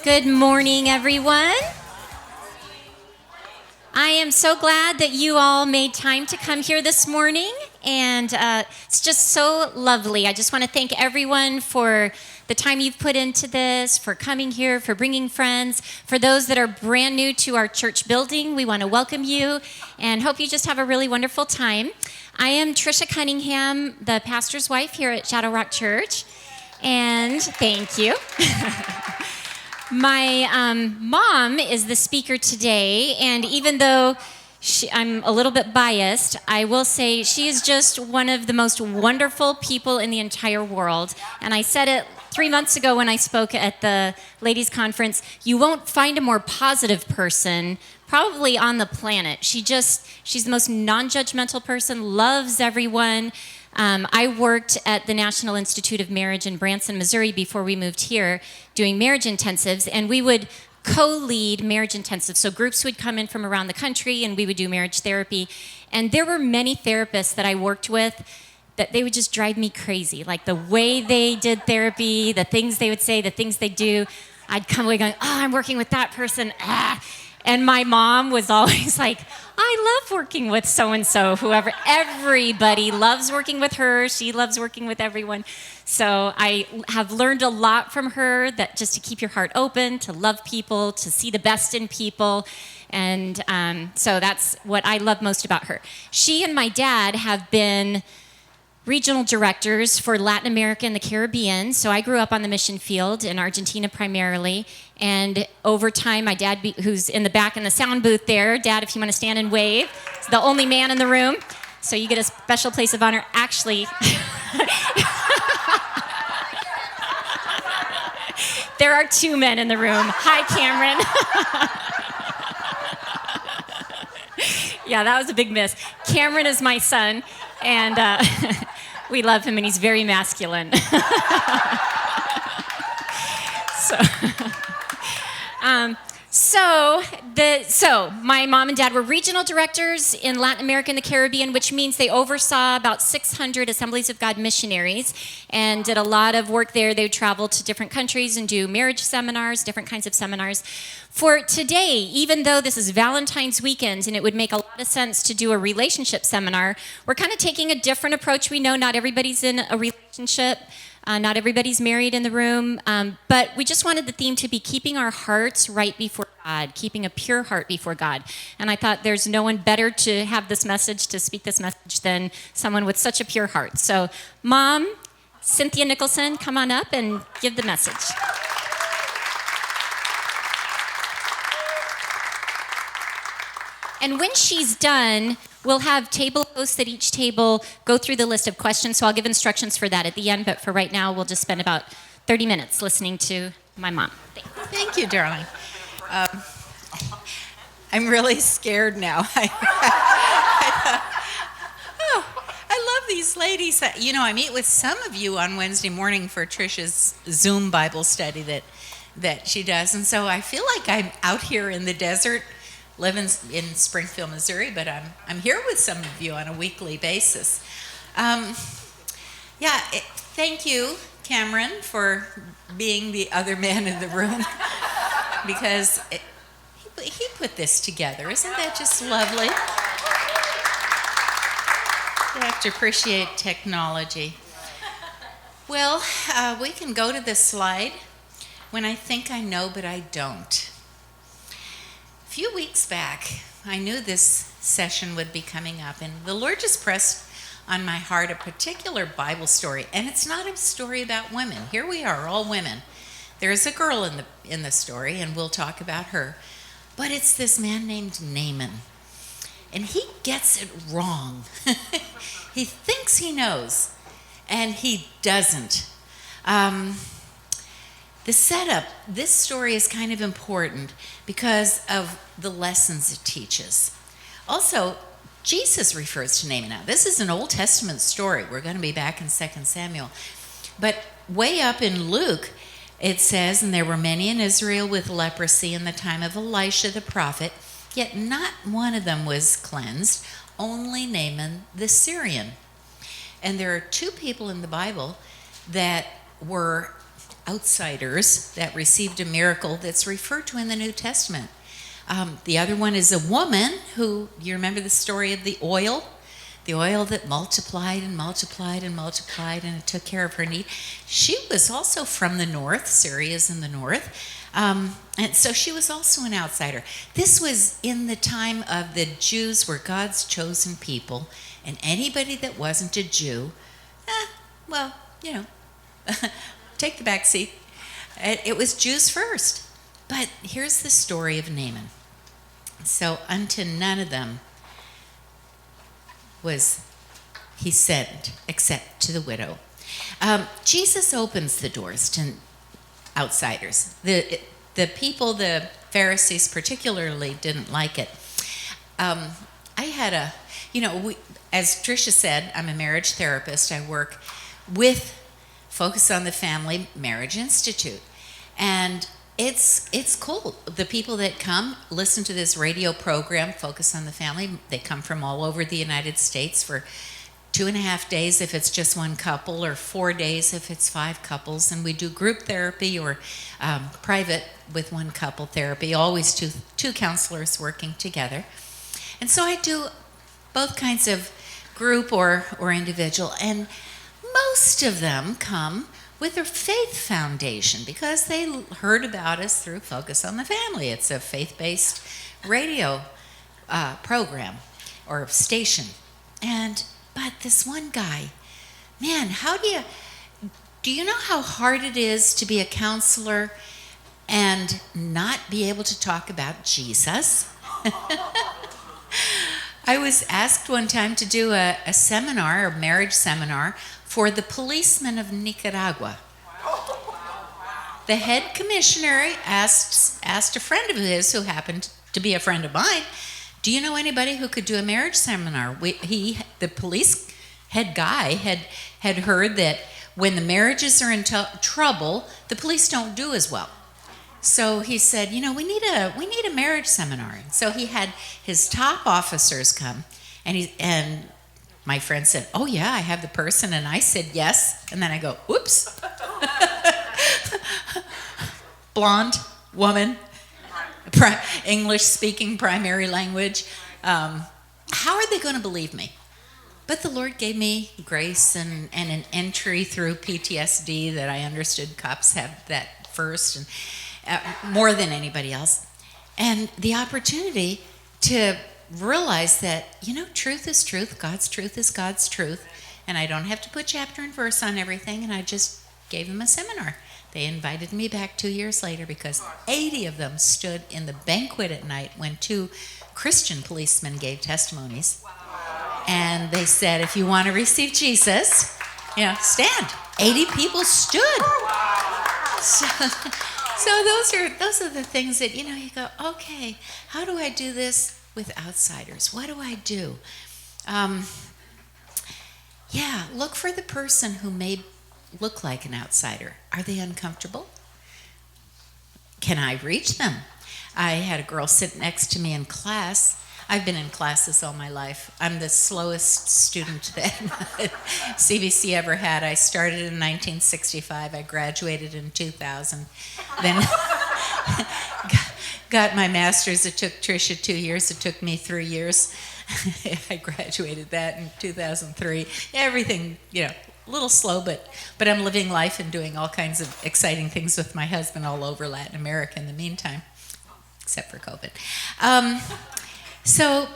Good morning, everyone. I am so glad that you all made time to come here this morning, and it's just so lovely. I just want to thank everyone for the time you've put into this, for coming here, for bringing friends. For those that are brand new to our church building, we want to welcome you and hope you just have a really wonderful time. I am Trisha Cunningham, the pastor's wife here at Shadow Rock Church, and thank you. My mom is the speaker today, and even though I'm a little bit biased, I will say she is just one of the most wonderful people in the entire world. And I said it 3 months ago when I spoke at the ladies' conference, you won't find a more positive person probably on the planet. She's the most non-judgmental person, loves everyone. I worked at the National Institute of Marriage in Branson, Missouri before we moved here doing marriage intensives, and we would co-lead marriage intensives. So groups would come in from around the country and we would do marriage therapy. And there were many therapists that I worked with that they would just drive me crazy. Like the way they did therapy, the things they would say, the things they do. I'd come away going, oh, I'm working with that person. And my mom was always like, I love working with so-and-so, whoever. Everybody loves working with her. She loves working with everyone. So I have learned a lot from her, that just to keep your heart open, to love people, to see the best in people. And so that's what I love most about her. She and my dad have been regional directors for Latin America and the Caribbean. So I grew up on the mission field in Argentina primarily. And over time, my dad, who's in the back in the sound booth there, Dad, if you want to stand and wave, he's the only man in the room. So you get a special place of honor. Actually, there are 2 men in the room. Hi, Cameron. Yeah, that was a big miss. Cameron is my son, and we love him, and he's very masculine. So my mom and dad were regional directors in Latin America and the Caribbean, which means they oversaw about 600 Assemblies of God missionaries and did a lot of work there. They would travel to different countries and do marriage seminars, different kinds of seminars. For today, even though this is Valentine's weekend and it would make a lot of sense to do a relationship seminar, we're kind of taking a different approach. We know not everybody's in a relationship. Not everybody's married in the room, but we just wanted the theme to be keeping our hearts right before God, keeping a pure heart before God. And I thought there's no one better to have this message, to speak this message, than someone with such a pure heart. So, Mom, Cynthia Nicholson, come on up and give the message. And when she's done, we'll have table hosts at each table go through the list of questions. So I'll give instructions for that at the end. But for right now, we'll just spend about 30 minutes listening to my mom. Thank you, darling. I'm really scared now. I love these ladies. You know, I meet with some of you on Wednesday morning for Trisha's Zoom Bible study that she does. And so I feel like I'm out here in the desert, live in Springfield, Missouri, but I'm here with some of you on a weekly basis. Thank you, Cameron, for being the other man in the room, because he put this together. Isn't that just lovely? You have to appreciate technology. Well, we can go to this slide. When I think I know, but I don't. A few weeks back, I knew this session would be coming up, and the Lord just pressed on my heart a particular Bible story, and it's not a story about women. Here we are, all women. There's a girl in the story, and we'll talk about her, but it's this man named Naaman, and he gets it wrong. He thinks he knows, and he doesn't. The setup, this story is kind of important because of the lessons it teaches. Also, Jesus refers to Naaman. Now, this is an Old Testament story. We're going to be back in 2 Samuel. But way up in Luke, it says, and there were many in Israel with leprosy in the time of Elisha the prophet, yet not one of them was cleansed, only Naaman the Syrian. And there are 2 people in the Bible that were outsiders that received a miracle that's referred to in the New Testament. The other one is a woman who, you remember the story of the oil? The oil that multiplied and multiplied and multiplied, and it took care of her need. She was also from the north. Syria's in the north. And so she was also an outsider. This was in the time of the Jews were God's chosen people, and anybody that wasn't a Jew, well, take the back seat. It was Jews first. But here's the story of Naaman. So unto none of them was he sent except to the widow. Jesus opens the doors to outsiders. The people, the Pharisees particularly, didn't like it. I had as Tricia said, I'm a marriage therapist. I work with Focus on the Family Marriage Institute. And it's cool. The people that come listen to this radio program, Focus on the Family, they come from all over the United States for 2.5 days if it's just one couple, or 4 days if it's 5 couples. And we do group therapy or private with one couple therapy, always two counselors working together. And so I do both kinds of group or individual. And most of them come with a faith foundation because they heard about us through Focus on the Family. It's a faith-based radio program or station. But this one guy, man, do you know how hard it is to be a counselor and not be able to talk about Jesus? I was asked one time to do a seminar, a marriage seminar, for the policemen of Nicaragua. The head commissioner asked a friend of his who happened to be a friend of mine, do you know anybody who could do a marriage seminar? The police head guy had heard that when the marriages are in trouble, the police don't do as well. So he said, we need a marriage seminar. So he had his top officers come, and my friend said, oh yeah, I have the person. And I said yes. And then I go, oops. Blonde woman, English speaking primary language. How are they going to believe me? But the Lord gave me grace and an entry through PTSD that I understood cops have that first, and more than anybody else. And the opportunity to realize that, truth is truth, God's truth is God's truth, and I don't have to put chapter and verse on everything, and I just gave them a seminar. They invited me back 2 years later because 80 of them stood in the banquet at night when 2 Christian policemen gave testimonies. And they said, if you want to receive Jesus, stand. 80 people stood. So those are the things that, you go, okay, how do I do this with outsiders? What do I do? Look for the person who may look like an outsider. Are they uncomfortable? Can I reach them? I had a girl sit next to me in class. I've been in classes all my life. I'm the slowest student that CVC ever had. I started in 1965. I graduated in 2000. Then got my master's. It took Tricia 2 years. It took me 3 years. I graduated that in 2003. Everything, a little slow, but I'm living life and doing all kinds of exciting things with my husband all over Latin America in the meantime, except for COVID. So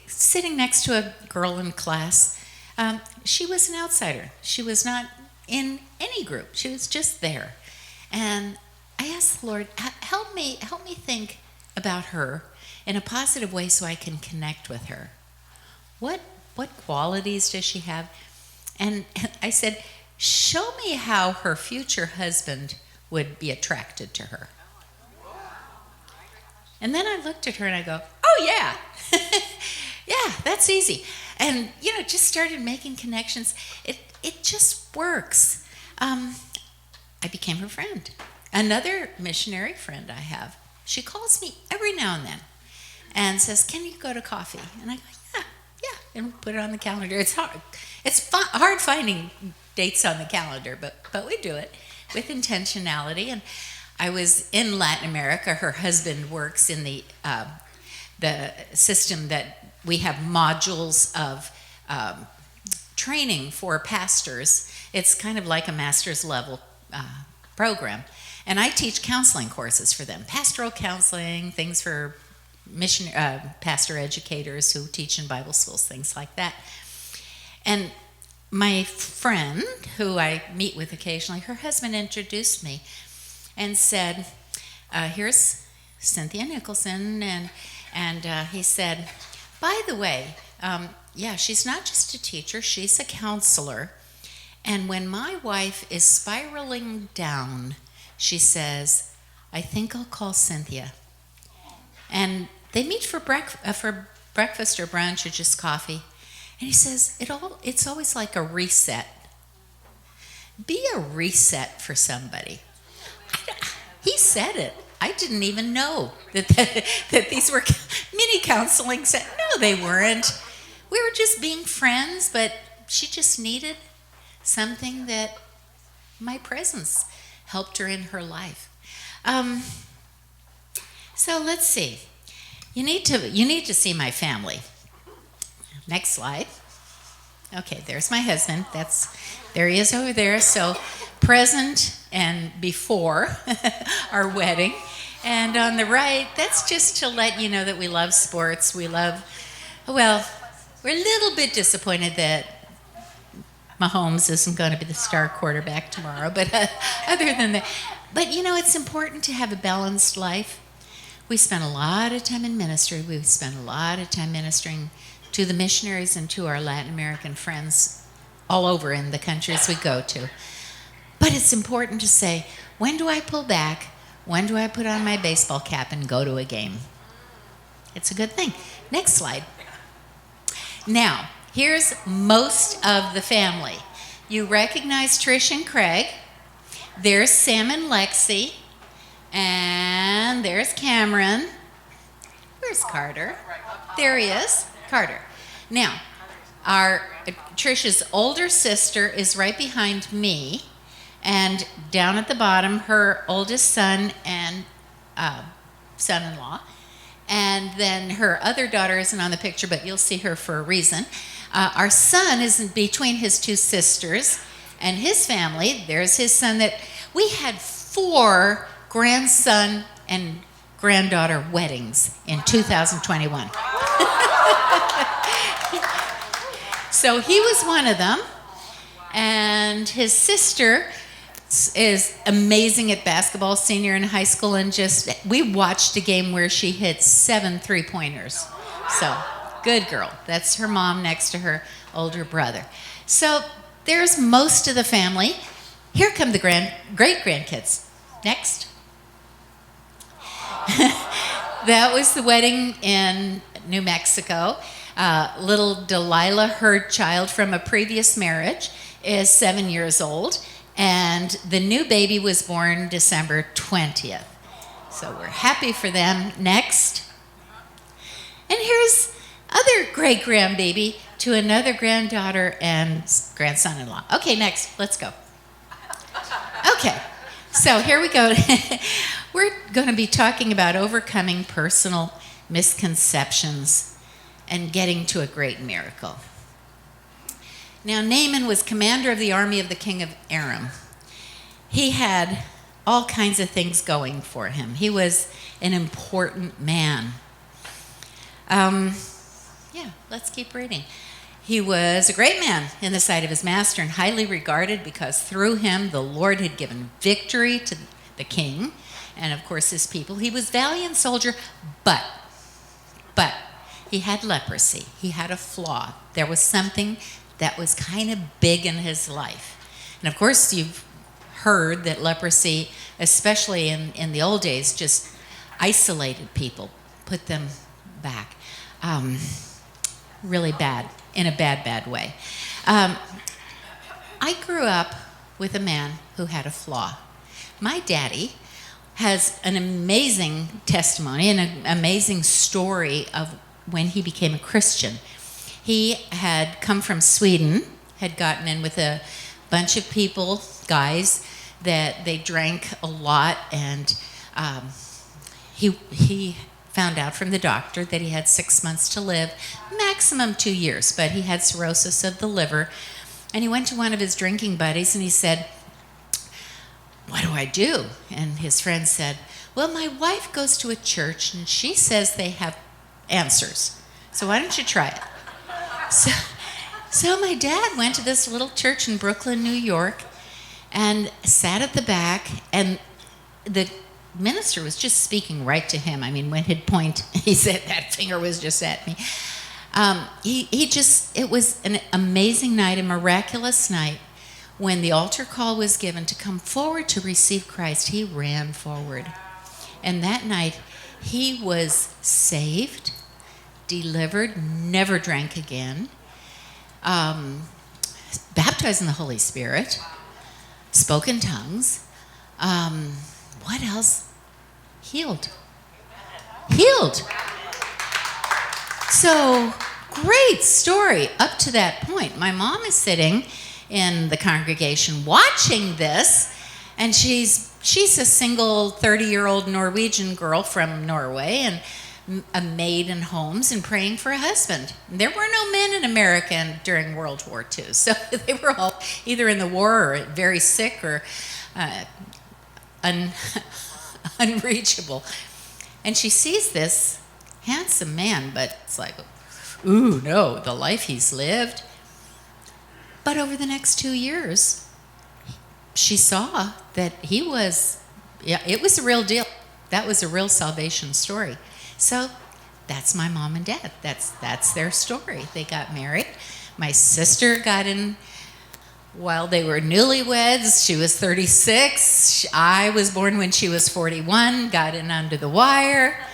sitting next to a girl in class, she was an outsider. She was not in any group. She was just there. And I asked the Lord, help me think about her in a positive way so I can connect with her. What qualities does she have? And I said, show me how her future husband would be attracted to her. And then I looked at her and I go, oh yeah, yeah, that's easy. And, just started making connections. It just works. I became her friend. Another missionary friend I have, she calls me every now and then and says, can you go to coffee? And I go, yeah, and we put it on the calendar. It's hard. It's hard finding dates on the calendar, but we do it. with intentionality. And I was in Latin America. Her husband works in the system that we have modules of training for pastors. It's kind of like a master's level program. And I teach counseling courses for them, pastoral counseling, things for pastor educators who teach in Bible schools, things like that. And my friend, who I meet with occasionally, her husband introduced me and said, here's Cynthia Nicholson, and he said, by the way, yeah, she's not just a teacher, she's a counselor. And when my wife is spiraling down, she says, I think I'll call Cynthia. And they meet for breakfast or brunch or just coffee. And he says, it's always like a reset. Be a reset for somebody. He said it. I didn't even know that these were mini counseling. No, they weren't. We were just being friends, but she just needed something that my presence helped her in her life. So let's see. You need to see my family. Next slide. Okay, there's my husband. There he is over there. So present and before our wedding. And on the right, that's just to let you know that we love sports. We're a little bit disappointed that Mahomes isn't going to be the star quarterback tomorrow. But other than that, it's important to have a balanced life. We spend a lot of time in ministry. We spend a lot of time ministering to the missionaries and to our Latin American friends all over in the countries we go to. But it's important to say, when do I pull back? When do I put on my baseball cap and go to a game? It's a good thing. Next slide. Now, here's most of the family. You recognize Trish and Craig. There's Sam and Lexi. And there's Cameron. Where's Carter? There he is, Carter. Now, Trish's older sister is right behind me, and down at the bottom, her oldest son and son-in-law. And then her other daughter isn't on the picture, but you'll see her for a reason. Our son is between his two sisters and his family. There's his son that we had 4 grandson and granddaughter weddings in 2021. So he was one of them. And his sister is amazing at basketball, senior in high school, and we watched a game where she hit 7 three-pointers. So, good girl. That's her mom next to her older brother. So, there's most of the family. Here come the great-grandkids. Next. That was the wedding in New Mexico. Little Delilah, her child from a previous marriage, is 7 years old, and the new baby was born December 20th. So we're happy for them. Next. And here's other great-grandbaby to another granddaughter and grandson-in-law. Okay, next. Let's go. Okay. So here we go. We're going to be talking about overcoming personal misconceptions and getting to a great miracle. Now, Naaman was commander of the army of the king of Aram. He had all kinds of things going for him. He was an important man. Let's keep reading. He was a great man in the sight of his master and highly regarded because through him the Lord had given victory to the king and, of course, his people. He was a valiant soldier, but he had leprosy. He had a flaw. There was something that was kind of big in his life. And, of course, you've heard that leprosy, especially in the old days, just isolated people, put them back. Really bad, in a bad way. I grew up with a man who had a flaw. My daddy has an amazing testimony and an amazing story of when he became a Christian. He had come from Sweden, had gotten in with a bunch of people, guys, that they drank a lot, and he found out from the doctor that he had 6 months to live, maximum 2 years, but he had cirrhosis of the liver. And he went to one of his drinking buddies and he said, "What do I do?" And his friend said, "Well, my wife goes to a church and she says they have answers. So why don't you try it?" So my dad went to this little church in Brooklyn, New York, and sat at the back, and the minister was just speaking right to him. I mean, when he'd point, he said, "That finger was just at me." It was an amazing night, a miraculous night. When the altar call was given to come forward to receive Christ, he ran forward. And that night, he was saved, delivered, never drank again, baptized in the Holy Spirit, spoke in tongues. What else? Healed. So, great story up to that point. My mom is sitting in the congregation watching this, and she's a single 30-year-old Norwegian girl from Norway, and a maid in homes, and praying for a husband. There were no men in America during World War II, so they were all either in the war or very sick or unreachable. And she sees this handsome man, but it's like, ooh, no, the life he's lived. But over the next 2 years, she saw that it was a real deal. That was a real salvation story. So that's my mom and dad. That's their story. They got married. My sister got in while they were newlyweds. She was 36. I was born when she was 41, got in under the wire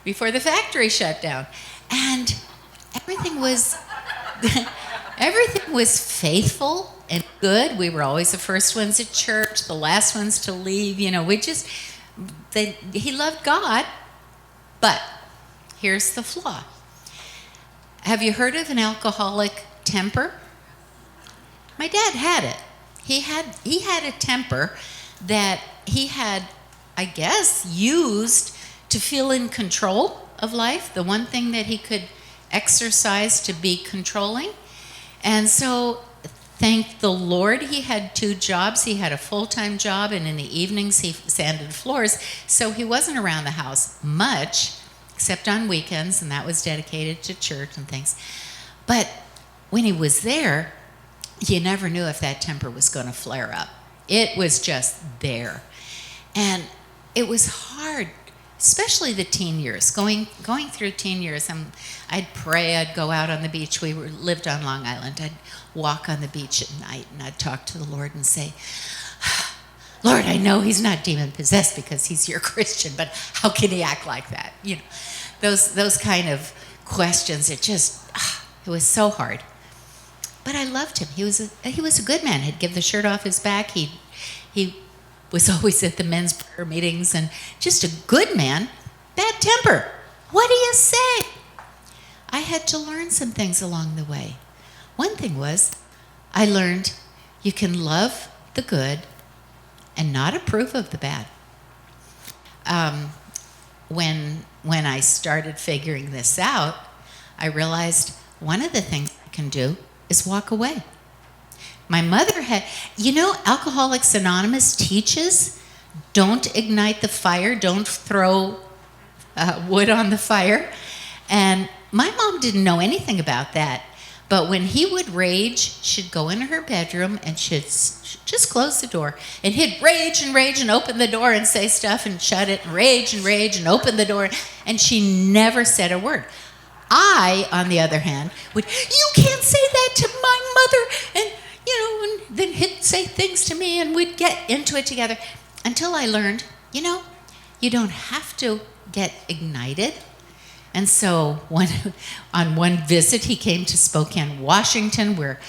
before the factory shut down. And everything was faithful and good. We were always the first ones at church, the last ones to leave. You know, he loved God, but here's the flaw. Have you heard of an alcoholic temper? My dad had it. He had a temper that he had, I guess, used to feel in control of life, the one thing that he could exercise to be controlling. And so, thank the Lord, he had 2 jobs. He had a full-time job, and in the evenings he sanded floors. So he wasn't around the house much, except on weekends, and that was dedicated to church and things. But when he was there, you never knew if that temper was going to flare up. It was just there. And it was hard, especially the teen years, going through teen years. I'd pray, I'd go out on the beach. We lived on Long Island. I'd walk on the beach at night, and I'd talk to the Lord and say, "Lord, I know he's not demon-possessed because he's your Christian, but how can he act like that?" You know, those kind of questions. It was so hard. But I loved him. He was a good man. He'd give the shirt off his back. He was always at the men's prayer meetings, and just a good man. Bad temper. What do you say? I had to learn some things along the way. One thing was, I learned you can love the good and not approve of the bad. When I started figuring this out, I realized one of the things I can do is walk away. My mother had, Alcoholics Anonymous teaches, don't ignite the fire, don't throw wood on the fire. And my mom didn't know anything about that. But when he would rage, she'd go into her bedroom and she'd just close the door. And he'd rage and open the door and say stuff and shut it and rage and open the door. And she never said a word. I, on the other hand, would, "You can't say that to my mother," and then he'd say things to me, and we'd get into it together until I learned, you don't have to get ignited. And so on one visit, he came to Spokane, Washington, where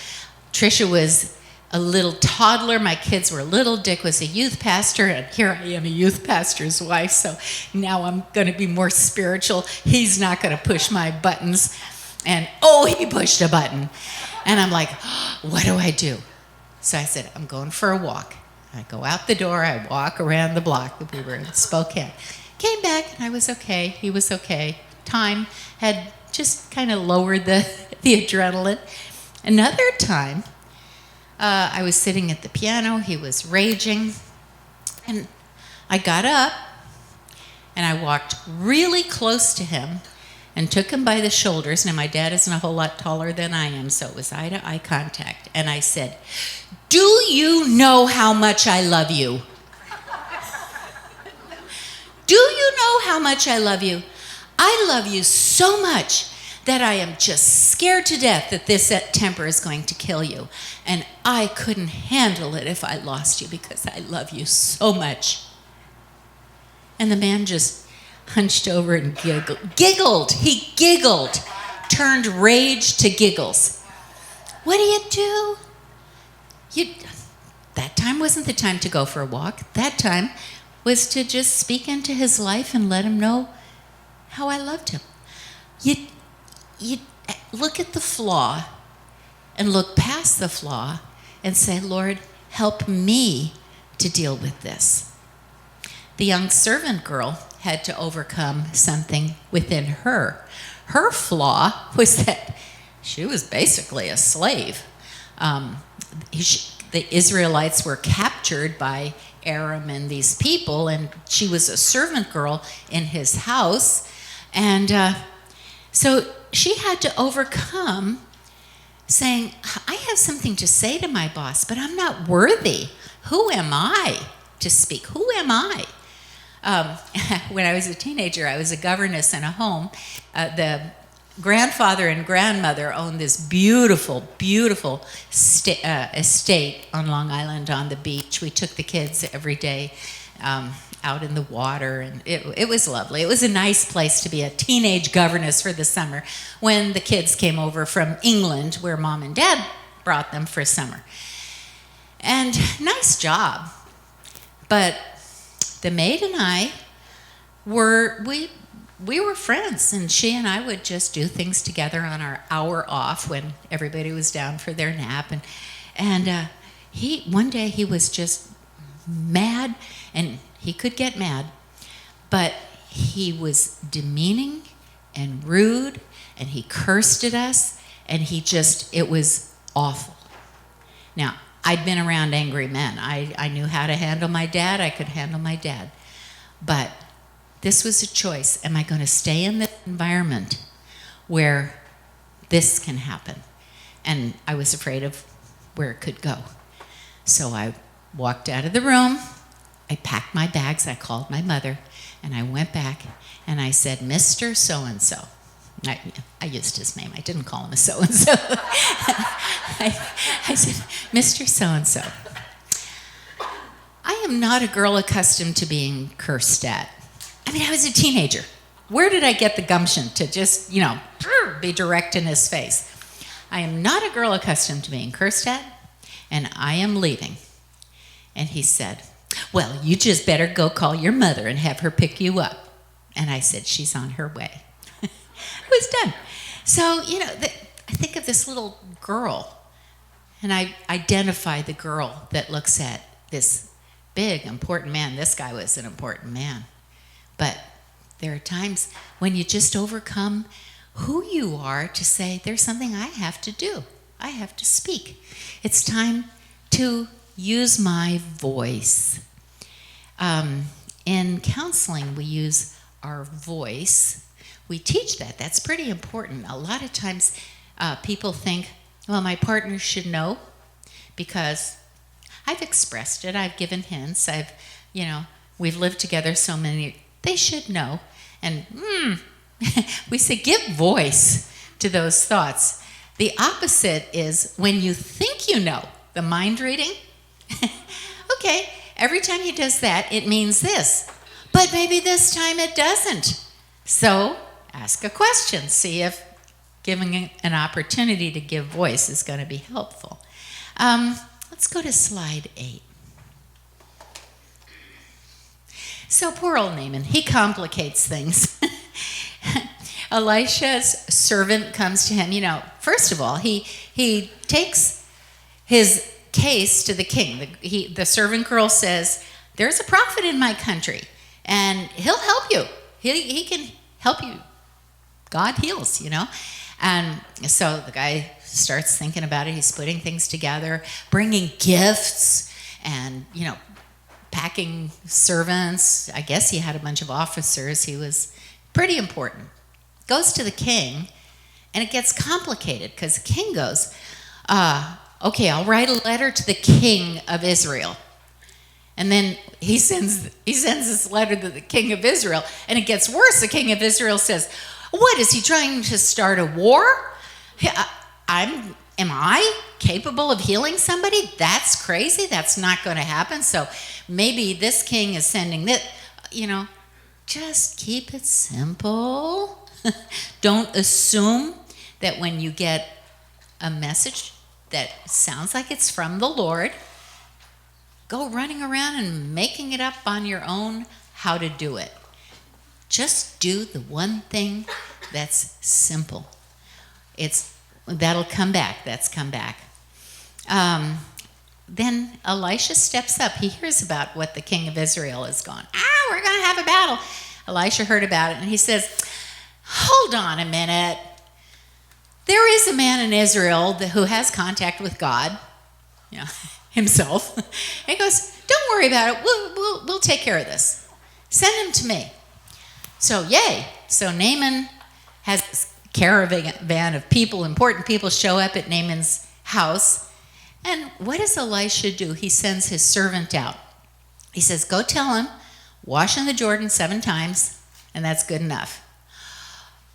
Tricia was a little toddler. My kids were little. Dick was a youth pastor, and here I am, a youth pastor's wife. So now I'm going to be more spiritual. He's not going to push my buttons. And he pushed a button. And I'm like, what do I do? So I said, I'm going for a walk. I go out the door, I walk around the block. We were in Spokane. Came back, and I was okay. He was okay. Time had just kind of lowered the adrenaline. Another time, I was sitting at the piano. He was raging. And I got up, and I walked really close to him and took him by the shoulders. Now, my dad isn't a whole lot taller than I am, so it was eye-to-eye contact. And I said, "Do you know how much I love you? Do you know how much I love you? I love you so much that I am just scared to death that this temper is going to kill you. And I couldn't handle it if I lost you because I love you so much." And the man just hunched over and giggled. He giggled, turned rage to giggles. What do? That time wasn't the time to go for a walk. That time was to just speak into his life and let him know how I loved him. You look at the flaw and look past the flaw and say, "Lord, help me to deal with this." The young servant girl had to overcome something within her. Her flaw was that she was basically a slave. The Israelites were captured by Aram and these people, and she was a servant girl in his house. And so she had to overcome saying, "I have something to say to my boss, but I'm not worthy. Who am I to speak? Who am I?" When I was a teenager, I was a governess in a home. The grandfather and grandmother owned this beautiful, beautiful estate on Long Island on the beach. We took the kids every day out in the water, and it was lovely. It was a nice place to be a teenage governess for the summer when the kids came over from England, where Mom and Dad brought them for summer. And nice job. But the maid and I we were friends, and she and I would just do things together on our hour off when everybody was down for their nap. And one day he was just mad, and he could get mad, but he was demeaning and rude, and he cursed at us, and it was awful. Now, I'd been around angry men. I knew how to handle my dad. I could handle my dad. But this was a choice. Am I going to stay in this environment where this can happen? And I was afraid of where it could go. So I walked out of the room. I packed my bags. I called my mother, and I went back, and I said, "Mr. So-and-so." I used his name. I didn't call him a so-and-so. I said, "Mr. So-and-so, I am not a girl accustomed to being cursed at. I mean, I was a teenager. Where did I get the gumption to just, be direct in his face? I am not a girl accustomed to being cursed at, and I am leaving." And he said, "Well, you just better go call your mother and have her pick you up." And I said, "She's on her way." It was done. So, I think of this little girl, and I identify the girl that looks at this big, important man. This guy was an important man. But there are times when you just overcome who you are to say, there's something I have to do. I have to speak. It's time to use my voice. In counseling, we use our voice. We teach that. That's pretty important. A lot of times people think, well, my partner should know because I've expressed it. I've given hints. We've lived together so many. They should know. And we say give voice to those thoughts. The opposite is when you think you know, the mind reading. Okay, every time he does that, it means this. But maybe this time it doesn't. So ask a question. See if giving an opportunity to give voice is going to be helpful. Let's go to slide 8. So poor old Naaman, he complicates things. Elisha's servant comes to him. First of all, he takes his case to the king. The servant girl says, there's a prophet in my country, and he'll help you. He can help you. God heals, And so the guy starts thinking about it. He's putting things together, bringing gifts, and, packing servants. I guess he had a bunch of officers. He was pretty important. Goes to the king, and it gets complicated because the king goes, okay, I'll write a letter to the king of Israel. And then he sends this letter to the king of Israel, and it gets worse. The king of Israel says, what, is he trying to start a war? Am I capable of healing somebody? That's crazy. That's not going to happen. So maybe this king is sending this, just keep it simple. Don't assume that when you get a message that sounds like it's from the Lord, go running around and making it up on your own how to do it. Just do the one thing that's simple. That'll come back. That's come back. Then Elisha steps up. He hears about what the king of Israel is going. We're going to have a battle. Elisha heard about it, and he says, hold on a minute. There is a man in Israel who has contact with God, himself. And he goes, don't worry about it. We'll take care of this. Send him to me. So yay. So Naaman has this caravan of people, important people, show up at Naaman's house. And what does Elisha do? He sends his servant out. He says, go tell him, wash in the Jordan 7 times, and that's good enough.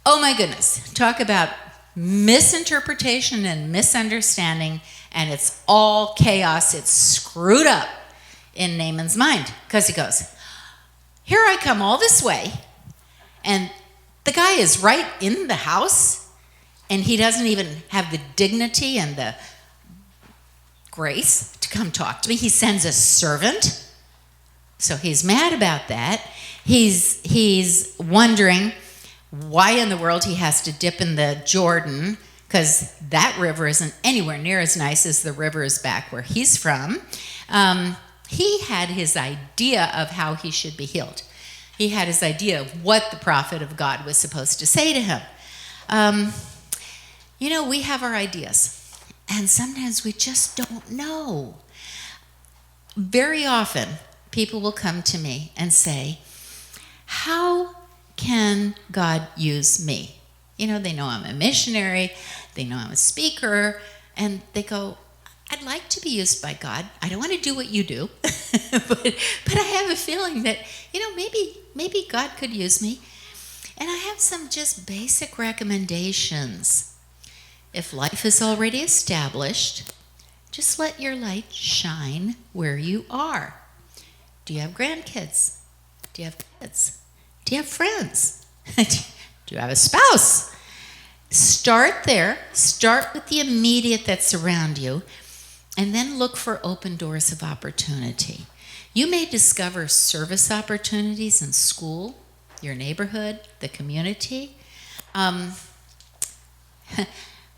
Oh my goodness. Talk about misinterpretation and misunderstanding, and it's all chaos. It's screwed up in Naaman's mind, because he goes, here I come all this way, and the guy is right in the house, and he doesn't even have the dignity and the grace to come talk to me. He sends a servant, so he's mad about that. He's wondering why in the world he has to dip in the Jordan, because that river isn't anywhere near as nice as the rivers back where he's from. He had his idea of how he should be healed. He had his idea of what the prophet of God was supposed to say to him. We have our ideas, and sometimes we just don't know. Very often, people will come to me and say, how can God use me? They know I'm a missionary, they know I'm a speaker, and they go, I'd like to be used by God. I don't want to do what you do, but I have a feeling that, maybe God could use me. And I have some just basic recommendations. If life is already established, just let your light shine where you are. Do you have grandkids? Do you have kids? Do you have friends? Do you have a spouse? Start there. Start with the immediate that's around you, and then look for open doors of opportunity. You may discover service opportunities in school, your neighborhood, the community.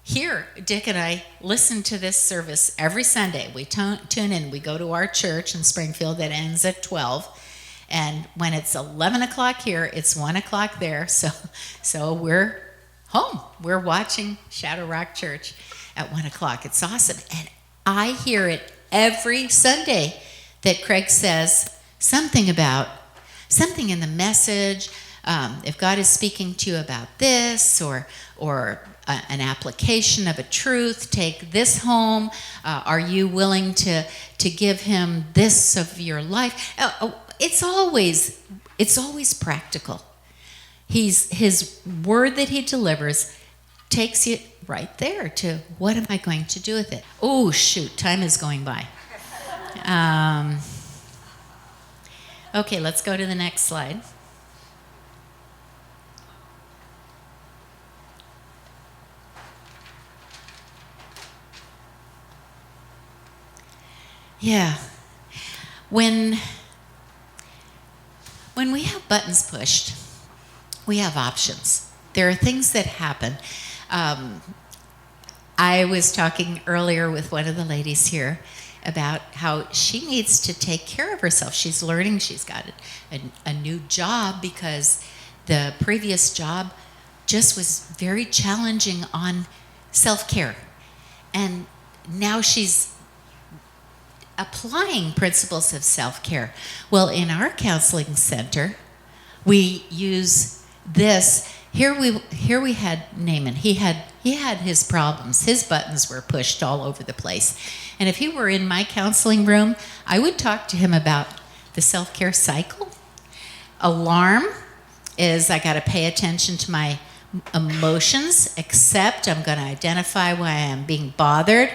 Here, Dick and I listen to this service every Sunday. We tune in. We go to our church in Springfield that ends at 12. And when it's 11 o'clock here, it's 1 o'clock there. So we're home. We're watching Shadow Rock Church at 1 o'clock. It's awesome. And I hear it every Sunday that Craig says something in the message. If God is speaking to you about this, or an application of a truth, take this home. Are you willing to give him this of your life? It's always practical. His word that he delivers takes you right there to, what am I going to do with it? Oh, shoot, time is going by. Okay, let's go to the next slide. Yeah. When we have buttons pushed, we have options. There are things that happen. I was talking earlier with one of the ladies here, about how she needs to take care of herself. She's learning. She's got a new job because the previous job just was very challenging on self-care. And now she's applying principles of self-care. Well, in our counseling center, we use this. Here we had Naaman. He had his problems. His buttons were pushed all over the place. And if he were in my counseling room, I would talk to him about the self-care cycle. Alarm is I got to pay attention to my emotions, accept. I'm going to identify why I'm being bothered.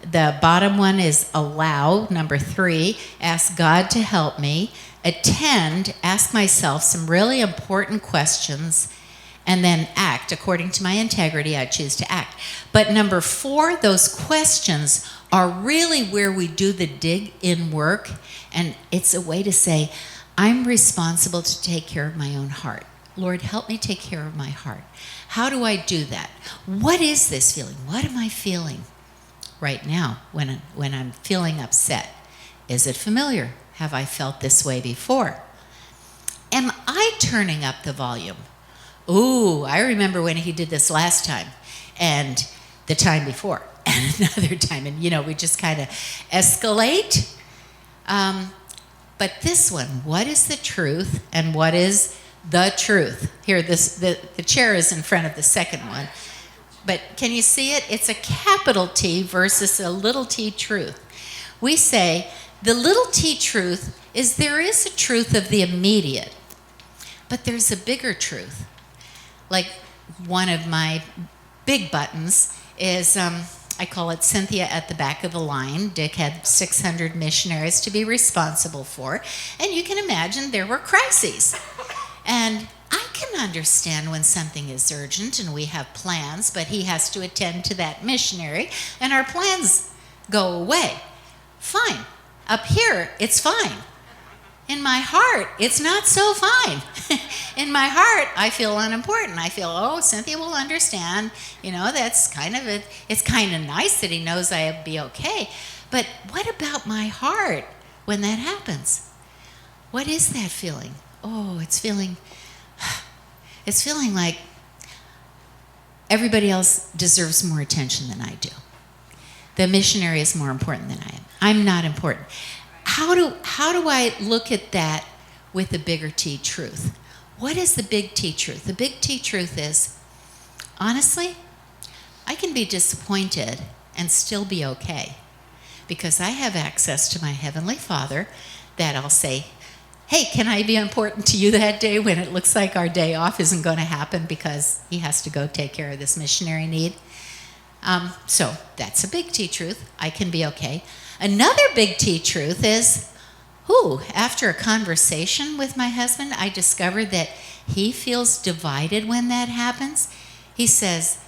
The bottom one is allow. Number 3, ask God to help me. Attend, ask myself some really important questions, and then act. According to my integrity, I choose to act. But number 4, those questions are really where we do the dig in work, and it's a way to say, I'm responsible to take care of my own heart. Lord, help me take care of my heart. How do I do that? What is this feeling? What am I feeling right now when I'm feeling upset? Is it familiar? Have I felt this way before? Am I turning up the volume? Ooh, I remember when he did this last time and the time before and another time. And, we just kind of escalate. But this one, what is the truth and what is the truth? Here, the chair is in front of the second one. But can you see it? It's a capital T versus a little t truth. We say the little t truth is there is a truth of the immediate, but there's a bigger truth. Like one of my big buttons is, I call it Cynthia at the back of the line. Dick had 600 missionaries to be responsible for, and you can imagine there were crises. And I can understand when something is urgent and we have plans, but he has to attend to that missionary, and our plans go away. Fine. Up here, it's fine. In my heart, it's not so fine. In my heart, I feel unimportant. I feel, Cynthia will understand. That's it's kind of nice that he knows I'll be okay. But what about my heart when that happens? What is that feeling? It's feeling like everybody else deserves more attention than I do. The missionary is more important than I am. I'm not important. How do I look at that with the bigger T truth? What is the big T truth? The big T truth is, honestly, I can be disappointed and still be okay because I have access to my Heavenly Father that I'll say, hey, can I be important to you that day when it looks like our day off isn't going to happen because he has to go take care of this missionary need? So that's a big T truth. I can be okay. Another big T truth is, after a conversation with my husband, I discovered that he feels divided when that happens. He says,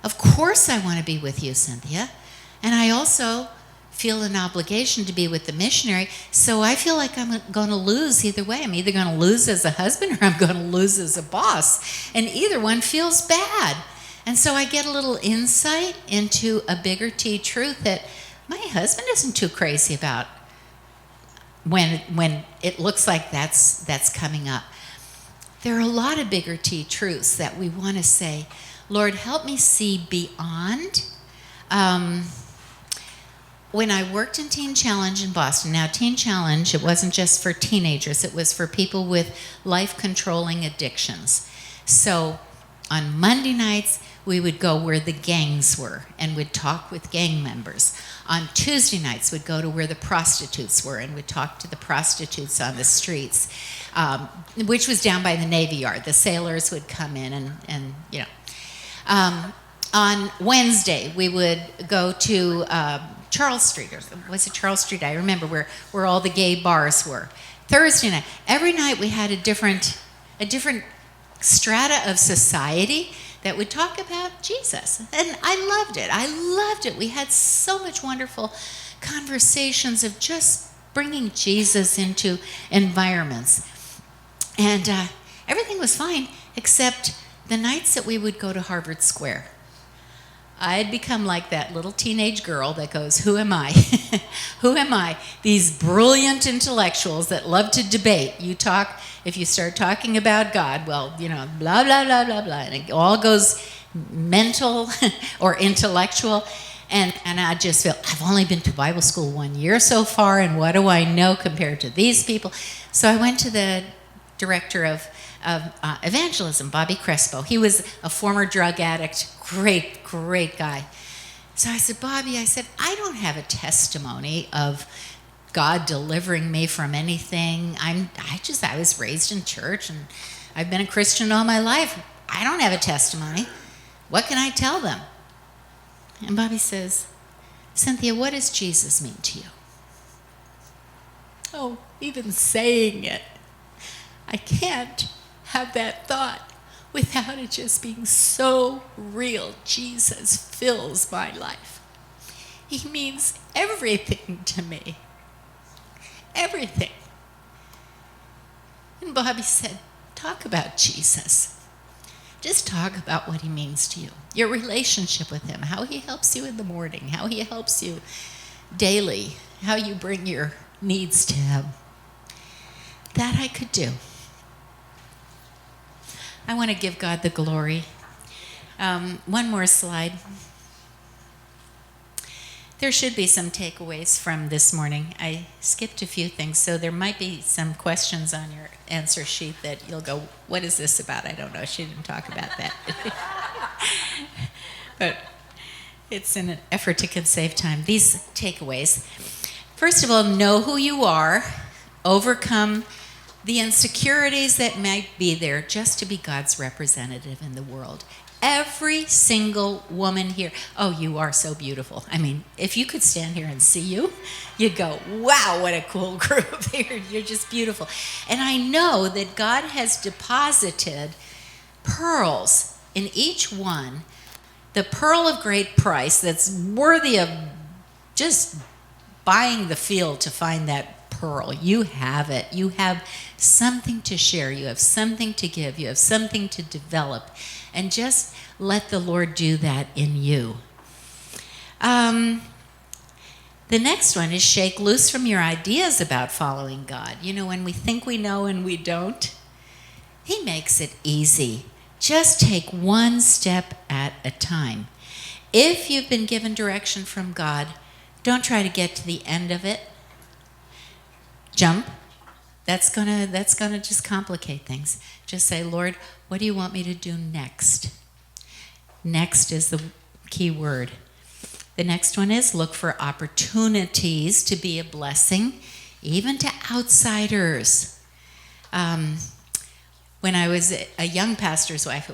of course I want to be with you, Cynthia. And I also feel an obligation to be with the missionary, so I feel like I'm going to lose either way. I'm either going to lose as a husband or I'm going to lose as a boss. And either one feels bad. And so I get a little insight into a bigger T truth that my husband isn't too crazy about when it looks like that's coming up. There are a lot of bigger T truths that we want to say, Lord, help me see beyond. When I worked in Teen Challenge in Boston, now Teen Challenge, it wasn't just for teenagers, it was for people with life-controlling addictions. So on Monday nights, we would go where the gangs were and would talk with gang members. On Tuesday nights, we'd go to where the prostitutes were and would talk to the prostitutes on the streets, which was down by the Navy Yard. The sailors would come in and on Wednesday, we would go to Charles Street, or was it Charles Street? I remember where all the gay bars were. Thursday night, every night we had a different strata of society that would talk about Jesus. And I loved it. We had so much wonderful conversations of just bringing Jesus into environments. And everything was fine, except the nights that we would go to Harvard Square. I had become like that little teenage girl that goes, who am I? Who am I? These brilliant intellectuals that love to debate. If you start talking about God, well, blah, blah, blah, blah, blah. And it all goes mental or intellectual. And I just feel, I've only been to Bible school 1 year so far, and what do I know compared to these people? So I went to the director of evangelism, Bobby Crespo. He was a former drug addict, great guy. So I said, Bobby, I don't have a testimony of God delivering me from anything. I was raised in church, and I've been a Christian all my life. I don't have a testimony. What can I tell them? And Bobby says, Cynthia, what does Jesus mean to you? Oh, even saying it, I can't have that thought without it just being so real. Jesus fills my life. He means everything to me. Everything. And Bobby said, talk about Jesus. Just talk about what he means to you. Your relationship with him, how he helps you in the morning, how he helps you daily, how you bring your needs to him. That I could do. I want to give God the glory. One more slide. There should be some takeaways from this morning. I skipped a few things, so there might be some questions on your answer sheet that you'll go, what is this about? I don't know. She didn't talk about that. But it's in an effort to save time. These takeaways. First of all, know who you are. Overcome the insecurities that might be there just to be God's representative in the world. Every single woman here, oh, you are so beautiful. I mean, if you could stand here and see you, you'd go, wow, what a cool group. You're just beautiful. And I know that God has deposited pearls in each one, the pearl of great price that's worthy of just buying the field to find that pearl. You have it. You have something to share. You have something to give. You have something to develop. And just let the Lord do that in you. The next one is shake loose from your ideas about following God. When we think we know and we don't, he makes it easy. Just take one step at a time. If you've been given direction from God, don't try to get to the end of it. Jump. That's gonna just complicate things. Just say, Lord, what do you want me to do next? Next is the key word. The next one is look for opportunities to be a blessing, even to outsiders. When I was a young pastor's wife,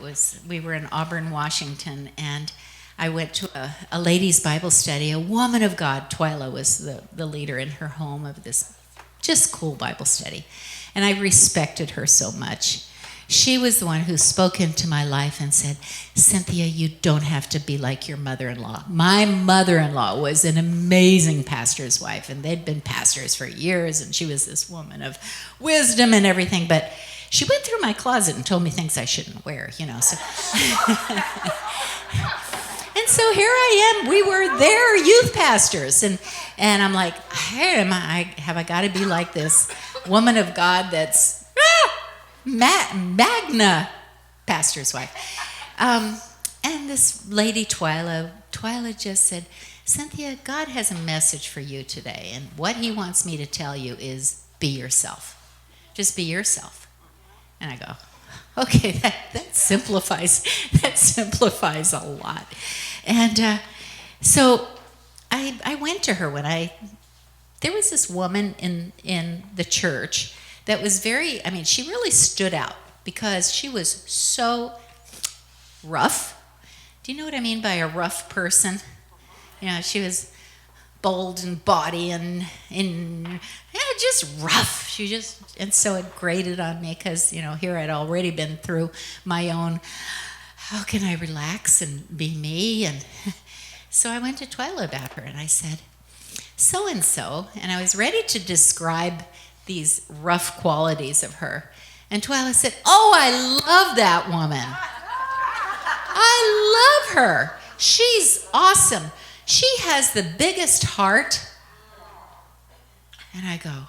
we were in Auburn, Washington, and I went to a ladies' Bible study. A woman of God, Twyla, was the leader in her home of this just cool Bible study. And I respected her so much. She was the one who spoke into my life and said, Cynthia, you don't have to be like your mother-in-law. My mother-in-law was an amazing pastor's wife, and they'd been pastors for years, and she was this woman of wisdom and everything, but she went through my closet and told me things I shouldn't wear, so. And so here I am. We were their youth pastors, and I'm like, hey, have I got to be like this woman of God that's Magna pastor's wife? And this lady, Twyla just said, Cynthia, God has a message for you today, and what he wants me to tell you is be yourself. Just be yourself. And I go, okay, that simplifies a lot. And so I went to her there was this woman in the church that was she really stood out because she was so rough. Do you know what I mean by a rough person? She was bold in body and just rough. And so it grated on me because, here I'd already been through my own, how can I relax and be me? And so I went to Twyla about her and I said, so-and-so, and I was ready to describe these rough qualities of her. And Twyla said, oh, I love that woman. I love her. She's awesome. She has the biggest heart. And I go,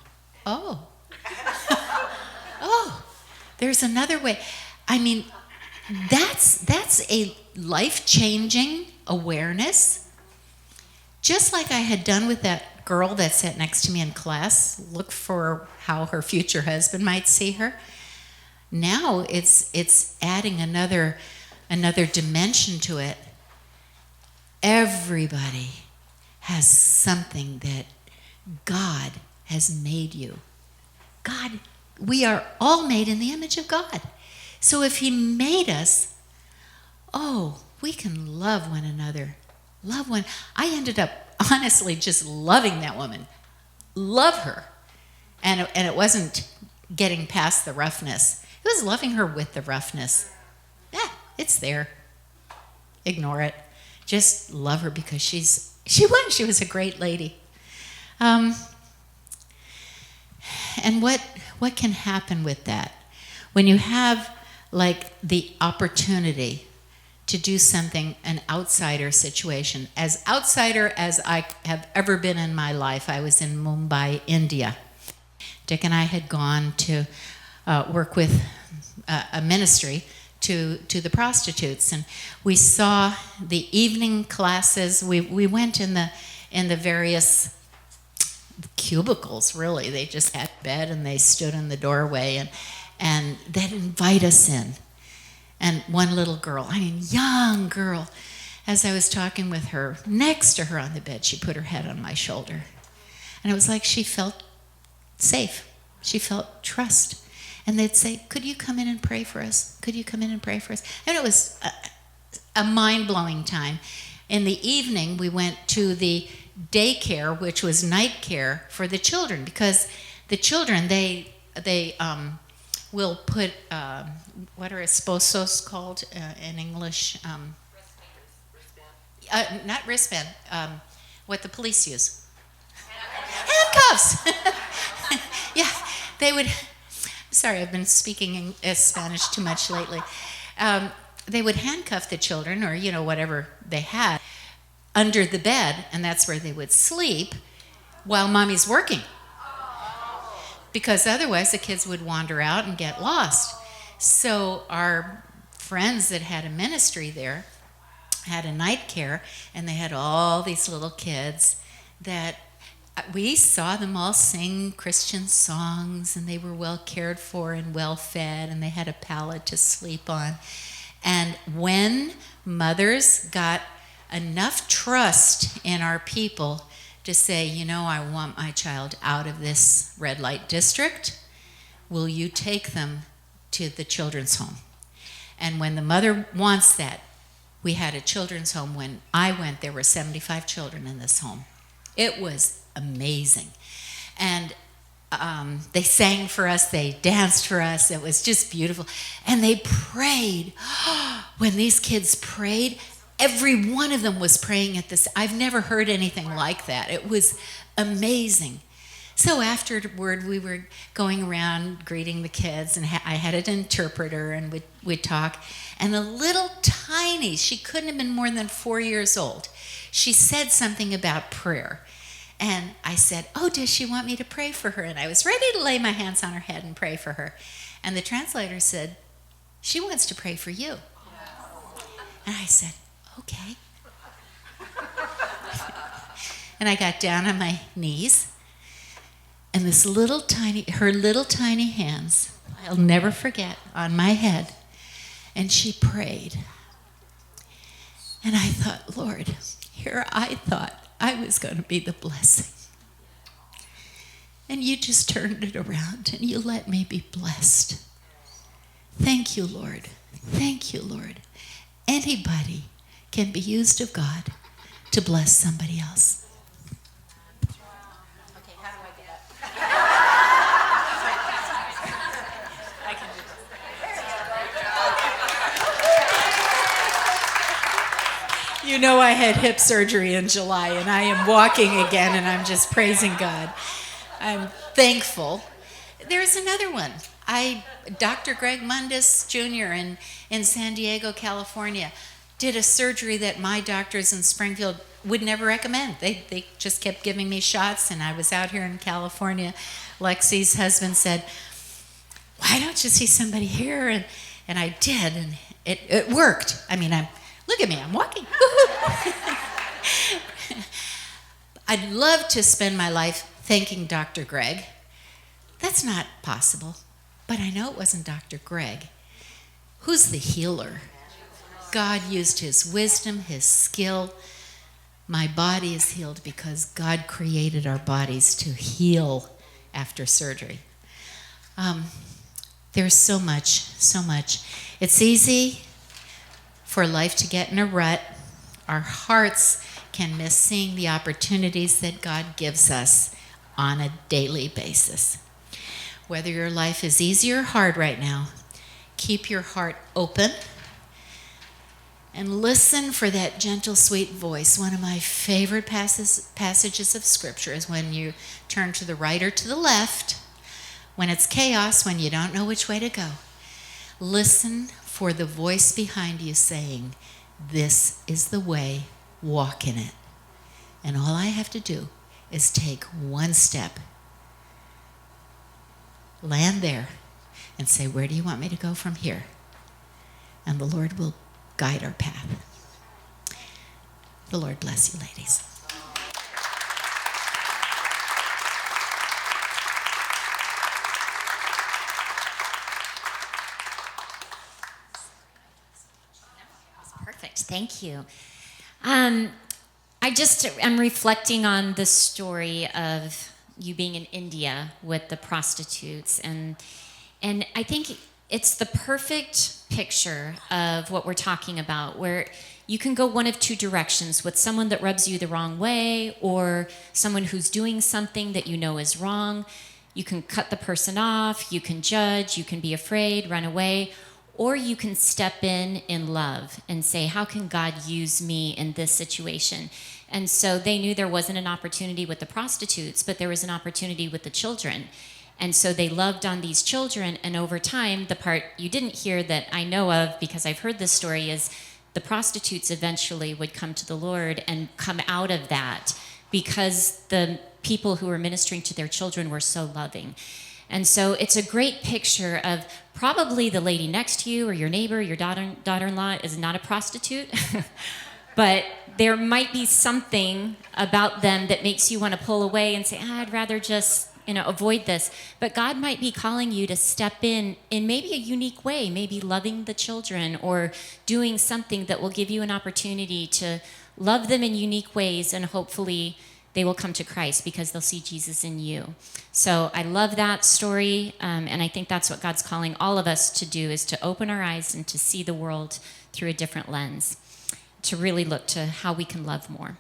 oh. Oh, there's another way. I mean, that's a life-changing awareness. Just like I had done with that girl that sat next to me in class, look for how her future husband might see her. Now it's adding another dimension to it. Everybody has something that God has made you. God, we are all made in the image of God. So if he made us, we can love one another. Love one. I ended up honestly just loving that woman. Love her. And it wasn't getting past the roughness. It was loving her with the roughness. Yeah, it's there. Ignore it. Just love her because she was a great lady. And what can happen with that? When you have like the opportunity to do something, an outsider situation. As outsider as I have ever been in my life, I was in Mumbai, India. Dick and I had gone to work with a ministry to the prostitutes, and we saw the evening classes. We went in the various cubicles, really. They just had a bed and they stood in the doorway and they'd invite us in. And one little girl, young girl, as I was talking with her, next to her on the bed, she put her head on my shoulder. And it was like she felt safe. She felt trust. And they'd say, could you come in and pray for us? Could you come in and pray for us? And it was a mind-blowing time. In the evening, we went to the daycare, which was night care for the children, because the children, they will put, what are esposos called in English? Not wristband, what the police use. Handcuffs! Yeah, they would, sorry, I've been speaking Spanish too much lately. They would handcuff the children, or, whatever they had, under the bed, and that's where they would sleep while mommy's working. Because otherwise the kids would wander out and get lost. So our friends that had a ministry there had a night care, and they had all these little kids that we saw them all sing Christian songs, and they were well cared for and well fed, and they had a pallet to sleep on. And when mothers got enough trust in our people to say, I want my child out of this red light district, will you take them to the children's home? And when the mother wants that, we had a children's home. When I went, there were 75 children in this home. It was amazing. And they sang for us, they danced for us, it was just beautiful. And they prayed. When these kids prayed, every one of them was praying at this. I've never heard anything like that. It was amazing. So afterward, we were going around greeting the kids, and I had an interpreter, and we'd talk. And a little tiny, she couldn't have been more than 4 years old, she said something about prayer. And I said, does she want me to pray for her? And I was ready to lay my hands on her head and pray for her. And the translator said, she wants to pray for you. And I said, okay. And I got down on my knees, and her little tiny hands, I'll never forget, on my head, and she prayed. And I thought, Lord, here I thought I was going to be the blessing. And you just turned it around and you let me be blessed. Thank you, Lord. Thank you, Lord. Anybody can be used of God to bless somebody else. Okay, how do I get up? I can do this. I had hip surgery in July, and I am walking again, and I'm just praising God. I'm thankful. There's another one. Dr. Greg Mundis Jr. in San Diego, California, did a surgery that my doctors in Springfield would never recommend. They just kept giving me shots, and I was out here in California. Lexi's husband said, why don't you see somebody here? And I did, and it worked. I mean, look at me, I'm walking. I'd love to spend my life thanking Dr. Greg. That's not possible, but I know it wasn't Dr. Greg. Who's the healer? God used his wisdom, his skill. My body is healed because God created our bodies to heal after surgery. There's so much, so much. It's easy for life to get in a rut. Our hearts can miss seeing the opportunities that God gives us on a daily basis. Whether your life is easy or hard right now, keep your heart open and listen for that gentle, sweet voice. One of my favorite passages of Scripture is when you turn to the right or to the left, when it's chaos, when you don't know which way to go. Listen for the voice behind you saying, this is the way, walk in it. And all I have to do is take one step, land there, and say, where do you want me to go from here? And the Lord will guide our path. The Lord bless you, ladies. Perfect. Thank you. I'm reflecting on the story of you being in India with the prostitutes, and I think it's the perfect picture of what we're talking about, where you can go one of two directions with someone that rubs you the wrong way or someone who's doing something that you know is wrong. You can cut the person off, you can judge, you can be afraid, run away, or you can step in love and say, how can God use me in this situation? And so they knew there wasn't an opportunity with the prostitutes, but there was an opportunity with the children. And so they loved on these children, and over time, the part you didn't hear that I know of, because I've heard this story, is the prostitutes eventually would come to the Lord and come out of that because the people who were ministering to their children were so loving. And so it's a great picture of probably the lady next to you or your neighbor, your daughter-in-law is not a prostitute, but there might be something about them that makes you want to pull away and say, I'd rather just avoid this. But God might be calling you to step in maybe a unique way, maybe loving the children or doing something that will give you an opportunity to love them in unique ways, and hopefully they will come to Christ because they'll see Jesus in you. So I love that story, and I think that's what God's calling all of us to do, is to open our eyes and to see the world through a different lens, to really look to how we can love more.